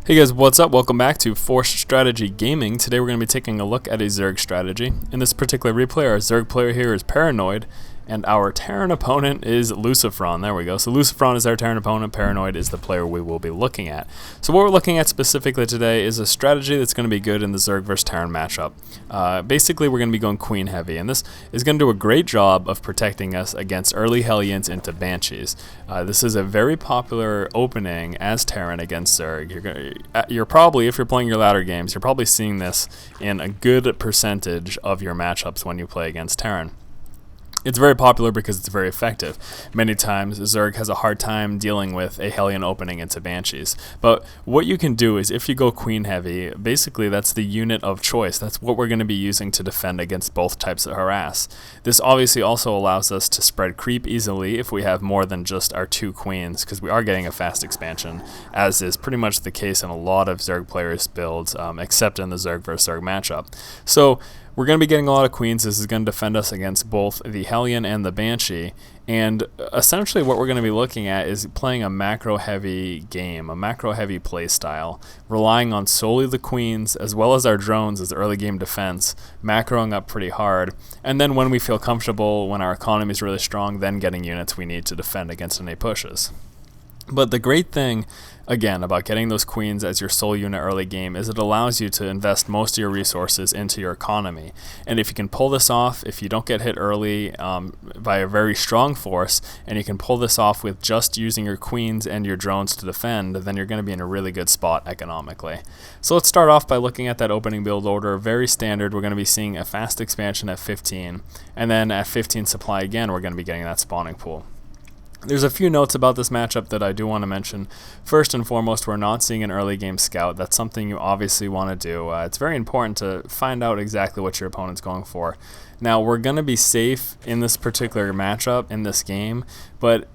Hey guys, what's up? Welcome back to Force Strategy Gaming. Today we're going to be taking a look at a Zerg strategy. In this particular replay, our Zerg player here is Paranoid, and our Terran opponent is Lucifron. There we go. So Lucifron is our Terran opponent, Paranoid is the player we will be looking at. So what we're looking at specifically today is a strategy that's going to be good in the Zerg versus Terran matchup. Basically, we're going to be going Queen heavy, and this is going to do a great job of protecting us against early Hellions into Banshees. This is a very popular opening as Terran against Zerg. You're probably, if you're playing your ladder games, you're probably seeing this in a good percentage of your matchups when you play against Terran. It's very popular because it's very effective. Many times, Zerg has a hard time dealing with a Hellion opening into Banshees. But what you can do is, if you go Queen heavy, basically that's the unit of choice. That's what we're going to be using to defend against both types of harass. This obviously also allows us to spread creep easily if we have more than just our two Queens, because we are getting a fast expansion, as is pretty much the case in a lot of Zerg players' builds, except in the Zerg versus Zerg matchup. So we're going to be getting a lot of Queens. This is going to defend us against both the Hellion and the Banshee. And essentially what we're going to be looking at is playing a macro-heavy game, a macro-heavy play style, relying on solely the Queens as well as our drones as early game defense, macroing up pretty hard. And then when we feel comfortable, when our economy is really strong, then getting units we need to defend against any pushes. But the great thing, again, about getting those Queens as your sole unit early game is it allows you to invest most of your resources into your economy. And if you can pull this off, if you don't get hit early by a very strong force, and you can pull this off with just using your Queens and your drones to defend, then you're going to be in a really good spot economically. So let's start off by looking at that opening build order. Very standard. We're going to be seeing a fast expansion at 15, and then at 15 supply again, we're going to be getting that spawning pool. There's a few notes about this matchup that I do want to mention. First and foremost, we're not seeing an early game scout. That's something you obviously want to do. It's very important to find out exactly what your opponent's going for. Now, we're going to be safe in this particular matchup, in this game, but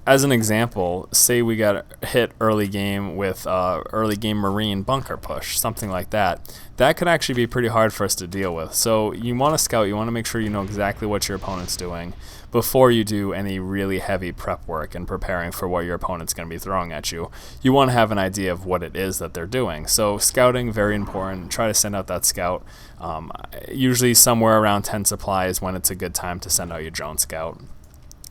as an example, say we got hit early game with early game Marine bunker push, something like that. That could actually be pretty hard for us to deal with. So you want to scout, you want to make sure you know exactly what your opponent's doing before you do any really heavy prep work and preparing for what your opponent's going to be throwing at you. You want to have an idea of what it is that they're doing. So scouting, very important. Try to send out that scout. Usually somewhere around 10 supply is when it's a good time to send out your drone scout.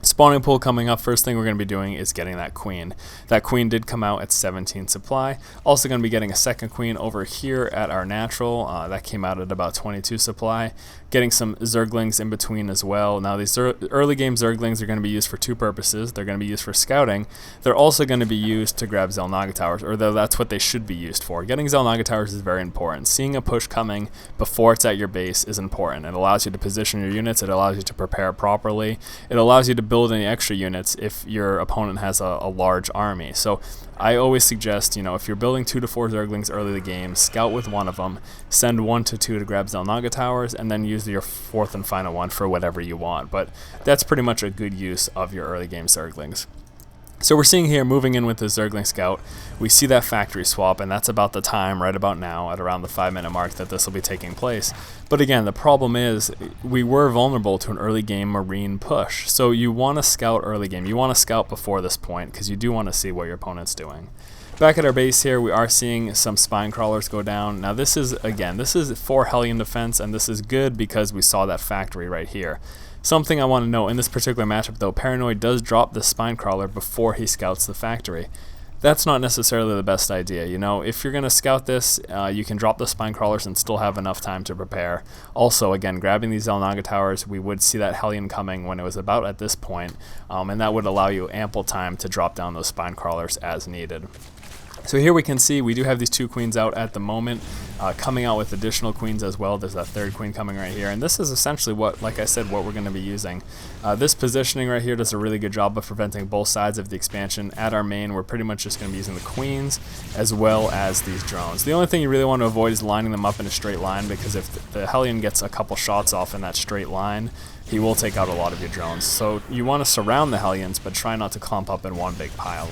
Spawning pool coming up, first thing we're going to be doing is getting that Queen. That Queen did come out at 17 supply. Also going to be getting a second Queen over here at our natural. That came out at about 22 supply. Getting some Zerglings in between as well. Now these early game Zerglings are going to be used for two purposes. They're going to be used for scouting. They're also going to be used to grab Xel'Naga Towers, or that's what they should be used for. Getting Xel'Naga Towers is very important. Seeing a push coming before it's at your base is important. It allows you to position your units. It allows you to prepare properly. It allows you to build any extra units if your opponent has a large army. So I always suggest, if you're building 2 to 4 Zerglings early in the game, scout with one of them, send 1 to 2 to grab Xel'Naga Towers, and then use your fourth and final one for whatever you want. But that's pretty much a good use of your early game Zerglings. So we're seeing here, moving in with the Zergling Scout, we see that factory swap, and that's about the time, right about now, at around the 5-minute mark, that this will be taking place. But again, the problem is, we were vulnerable to an early game Marine push. So you want to scout early game. You want to scout before this point, because you do want to see what your opponent's doing. Back at our base here, we are seeing some spine crawlers go down. Now this is for Hellion defense, and this is good because we saw that factory right here. Something I want to note, in this particular matchup though, Paranoid does drop the spine crawler before he scouts the factory. That's not necessarily the best idea. If you're going to scout this, you can drop the spine crawlers and still have enough time to prepare. Also, again, grabbing these Xel'Naga Towers, we would see that Hellion coming when it was about at this point, and that would allow you ample time to drop down those spine crawlers as needed. So here we can see we do have these 2 Queens out at the moment, coming out with additional Queens as well. There's that 3rd Queen coming right here, and this is essentially what we're going to be using. This positioning right here does a really good job of preventing both sides of the expansion. At our main, we're pretty much just going to be using the Queens as well as these drones. The only thing you really want to avoid is lining them up in a straight line, because if the Hellion gets a couple shots off in that straight line, he will take out a lot of your drones. So you want to surround the Hellions, but try not to clump up in one big pile.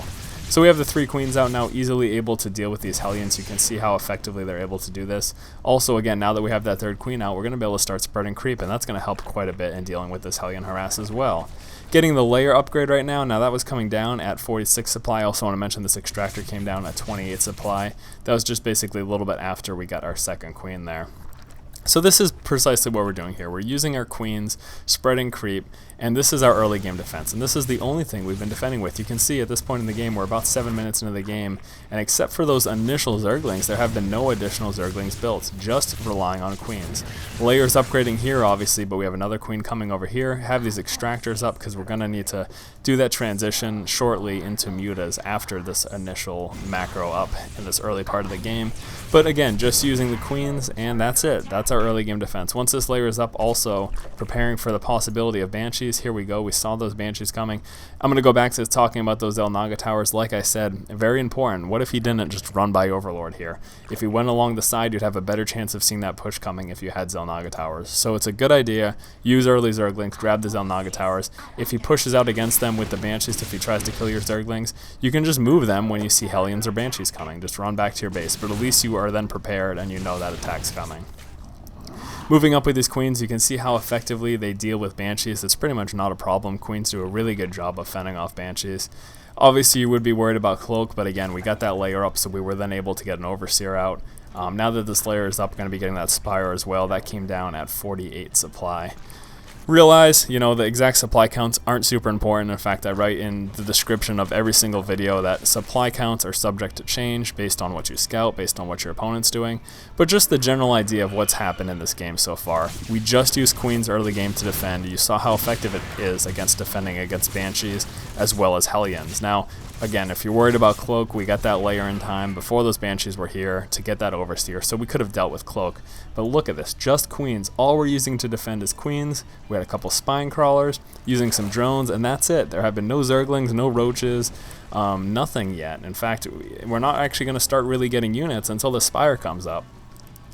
So we have the 3 queens out now, easily able to deal with these Hellions. You can see how effectively they're able to do this. Also, again, now that we have that 3rd queen out, we're going to be able to start spreading creep, and that's going to help quite a bit in dealing with this Hellion harass as well. Getting the Lair upgrade right now that was coming down at 46 supply. I also want to mention this Extractor came down at 28 supply. That was just basically a little bit after we got our 2nd queen there. So this is precisely what we're doing here. We're using our queens, spreading creep, and this is our early game defense. And this is the only thing we've been defending with. You can see at this point in the game, we're about 7 minutes into the game, and except for those initial Zerglings, there have been no additional Zerglings built, just relying on queens. Lair's upgrading here, obviously, but we have another queen coming over here. Have these Extractors up, because we're going to need to do that transition shortly into mutas after this initial macro up in this early part of the game. But again, just using the queens, and that's it. That's our early game defense. Once this Lair is up, also preparing for the possibility of Banshees. Here we go. We saw those Banshees coming. I'm going to go back to talking about those Xel'Naga towers. Like I said, very important. What if he didn't just run by Overlord here? If he went along the side, you'd have a better chance of seeing that push coming if you had Xel'Naga towers. So it's a good idea. Use early Zerglings. Grab the Xel'Naga towers. If he pushes out against them with the Banshees, if he tries to kill your Zerglings, you can just move them when you see Hellions or Banshees coming. Just run back to your base. But at least you are then prepared and you know that attack's coming. Moving up with these queens, you can see how effectively they deal with Banshees. It's pretty much not a problem. Queens do a really good job of fending off Banshees. Obviously, you would be worried about Cloak, but again, we got that Lair up, so we were then able to get an Overseer out. Now that this Lair is up, we're going to be getting that Spire as well. That came down at 48 supply. Realize, the exact supply counts aren't super important. In fact, I write in the description of every single video that supply counts are subject to change based on what you scout, based on what your opponent's doing, but just the general idea of what's happened in this game so far. We just used queens early game to defend. You saw how effective it is against defending against Banshees as well as Hellions. Now, again, if you're worried about Cloak, we got that Lair in time before those Banshees were here to get that Overseer, so we could have dealt with Cloak. But look at this, just queens. All we're using to defend is queens. We had a couple spine crawlers, using some drones, and that's it. There have been no Zerglings, no roaches, nothing yet. In fact, we're not actually going to start really getting units until the Spire comes up.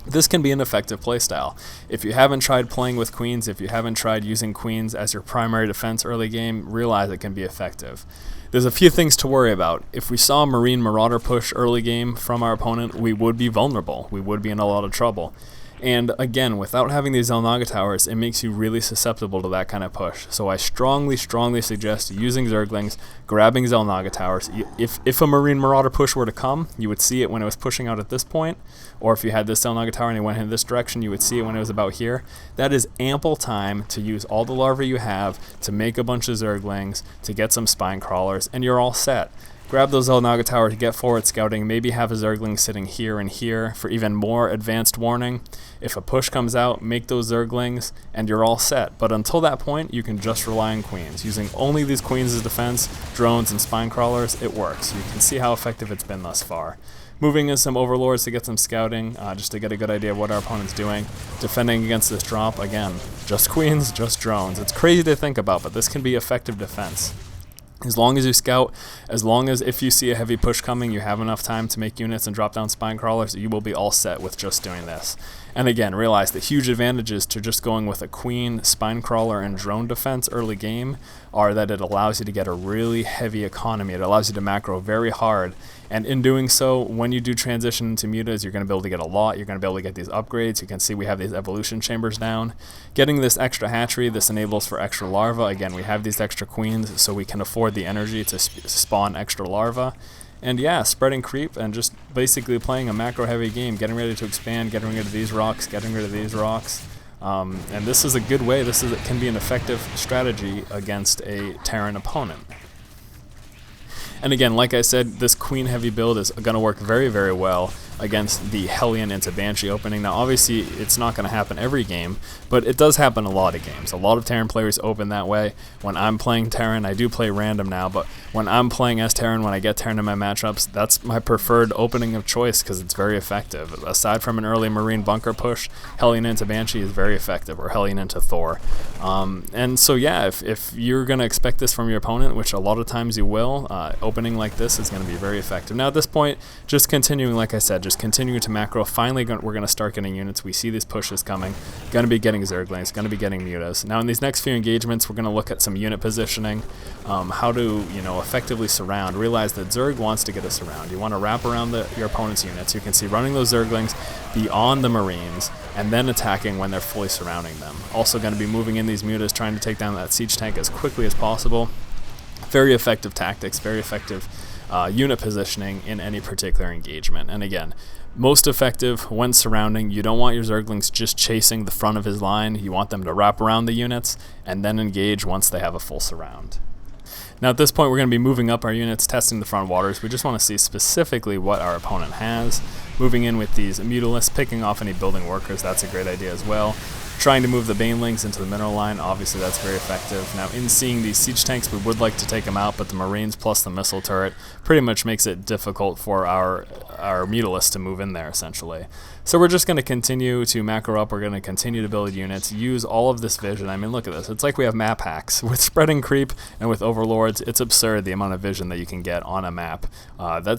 This can be an effective playstyle. If you haven't tried playing with queens, if you haven't tried using queens as your primary defense early game, realize it can be effective. There's a few things to worry about. If we saw a Marine Marauder push early game from our opponent, we would be vulnerable. We would be in a lot of trouble. And again, without having these Xel'Naga towers, it makes you really susceptible to that kind of push. So I strongly suggest using Zerglings, grabbing Xel'Naga towers. If a Marine Marauder push were to come, you would see it when it was pushing out at this point, or if you had this Xel'Naga tower and it went in this direction, you would see it when it was about here. That is ample time to use all the larvae you have to make a bunch of Zerglings, to get some spine crawlers, and you're all set. Grab those Xel'Naga towers, get forward scouting, maybe have a Zergling sitting here and here for even more advanced warning. If a push comes out, make those Zerglings, and you're all set. But until that point, you can just rely on queens. Using only these queens as defense, drones, and spine crawlers, it works. You can see how effective it's been thus far. Moving in some Overlords to get some scouting, just to get a good idea of what our opponent's doing. Defending against this drop, again, just queens, just drones. It's crazy to think about, but this can be effective defense. As long as you scout, as long as if you see a heavy push coming, you have enough time to make units and drop down spine crawlers, you will be all set with just doing this. And again, realize the huge advantages to just going with a queen, spine crawler, and drone defense early game are that it allows you to get a really heavy economy. It allows you to macro very hard. And in doing so, when you do transition into mutas, you're going to be able to get a lot. You're going to be able to get these upgrades. You can see we have these evolution chambers down. Getting this extra hatchery, this enables for extra larvae. Again, we have these extra queens, so we can afford the energy to spawn extra larvae. And yeah, spreading creep and just basically playing a macro heavy game, getting ready to expand, getting rid of these rocks, getting rid of these rocks. And this is a good way. Can be an effective strategy against a Terran opponent. And again, like I said, this queen heavy build is going to work very, very well against the Hellion into Banshee opening. Now, obviously, it's not going to happen every game, but it does happen a lot of games. A lot of Terran players open that way. When I'm playing Terran, I do play random now, but when I'm playing as Terran, when I get Terran in my matchups, that's my preferred opening of choice because it's very effective. Aside from an early Marine bunker push, Hellion into Banshee is very effective, or Hellion into Thor. And so, yeah, if you're going to expect this from your opponent, which a lot of times you will, opening like this is going to be very effective. Now, at this point, just continuing, like I said, just continuing to macro. Finally, we're going to start getting units. We see these pushes coming. Going to be getting Zerglings, going to be getting mutas. Now in these next few engagements, we're going to look at some unit positioning, how to, effectively surround. Realize that Zerg wants to get a surround. You want to wrap around your opponent's units. You can see running those Zerglings beyond the Marines and then attacking when they're fully surrounding them. Also going to be moving in these mutas, trying to take down that siege tank as quickly as possible. Very effective tactics, very effective unit positioning in any particular engagement. And again, most effective when surrounding. You don't want your Zerglings just chasing the front of his line. You want them to wrap around the units and then engage once they have a full surround. Now at this point, we're going to be moving up our units, testing the front waters. We just want to see specifically what our opponent has. Moving in with these mutalisks, picking off any building workers, that's a great idea as well. Trying to move the banelings into the mineral line, obviously that's very effective. Now in seeing these siege tanks, we would like to take them out, but the Marines plus the missile turret pretty much makes it difficult for our mutalisks to move in there essentially. So we're just going to continue to macro up, we're going to continue to build units, use all of this vision. I mean, look at this, it's like we have map hacks. With spreading creep and with overlords, it's absurd the amount of vision that you can get on a map.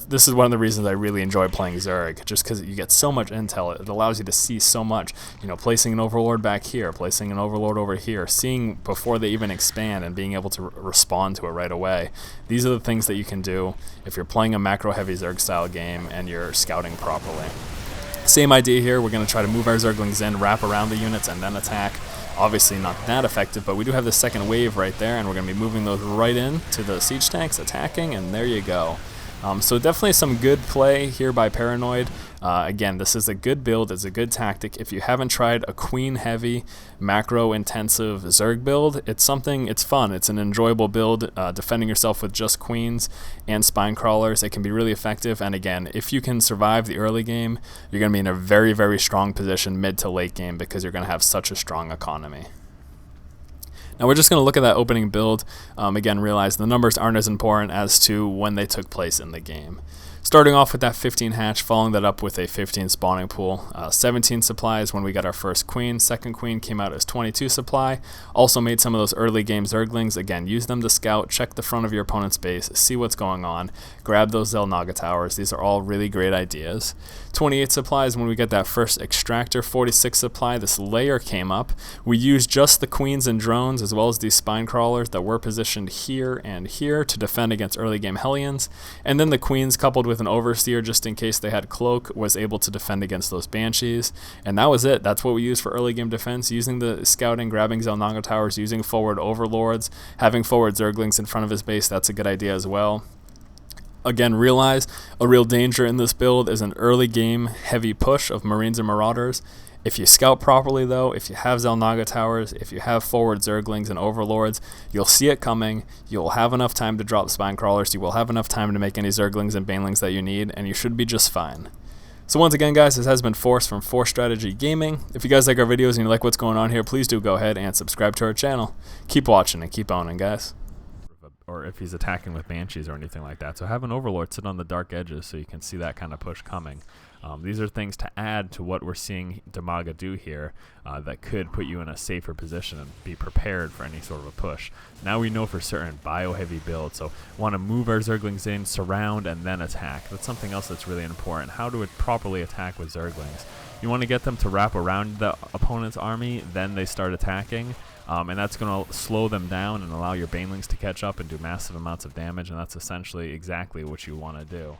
This is one of the reasons I really enjoy playing Zerg, just because you get so much intel. It allows you to see so much, placing an overlord back here, placing an overlord over here, seeing before they even expand and being able to respond to it right away. These are the things that you can do if you're playing a macro heavy Zerg style game and you're scouting properly. Same idea here, we're going to try to move our Zerglings in, wrap around the units, and then attack. Obviously not that effective, but we do have the second wave right there, and we're going to be moving those right in to the siege tanks, attacking, and there you go. So definitely some good play here by Paranoid. Again, this is a good build, it's a good tactic. If you haven't tried a queen heavy, macro intensive Zerg build, it's fun, it's an enjoyable build, defending yourself with just queens and spine crawlers. It can be really effective, and again, if you can survive the early game, you're going to be in a very, very strong position mid to late game because you're going to have such a strong economy. Now we're just going to look at that opening build. Again, realize the numbers aren't as important as to when they took place in the game. Starting off with that 15 hatch, following that up with a 15 spawning pool. 17 supply is when we got our first queen. Second queen came out as 22 supply. Also made some of those early game Zerglings. Again, use them to scout, check the front of your opponent's base, see what's going on, grab those Xel'Naga towers. These are all really great ideas. 28 supply is when we get that first Extractor. 46 supply, this Lair came up. We used just the queens and drones as well as these spine crawlers that were positioned here and here to defend against early game Hellions. And then the queens coupled with an overseer just in case they had cloak was able to defend against those Banshees. And that was it. That's what we used for early game defense, using the scouting, grabbing Xel'Naga towers, using forward overlords, having forward Zerglings in front of his base. That's a good idea as well. Again, realize a real danger in this build is an early game heavy push of Marines and Marauders. If you scout properly though, if you have Xel'Naga towers, if you have forward Zerglings and overlords, you'll see it coming, you'll have enough time to drop spine crawlers, you will have enough time to make any Zerglings and banelings that you need, and you should be just fine. So once again guys, this has been Force from Force Strategy Gaming. If you guys like our videos and you like what's going on here, please do go ahead and subscribe to our channel. Keep watching and keep owning, guys. Or if he's attacking with Banshees or anything like that. So have an Overlord sit on the dark edges so you can see that kind of push coming. These are things to add to what we're seeing Damaga do here that could put you in a safer position and be prepared for any sort of a push. Now we know for certain bio-heavy build, so want to move our Zerglings in, surround, and then attack. That's something else that's really important. How to properly attack with Zerglings. You want to get them to wrap around the opponent's army, then they start attacking. And that's going to slow them down and allow your banelings to catch up and do massive amounts of damage, and that's essentially exactly what you want to do.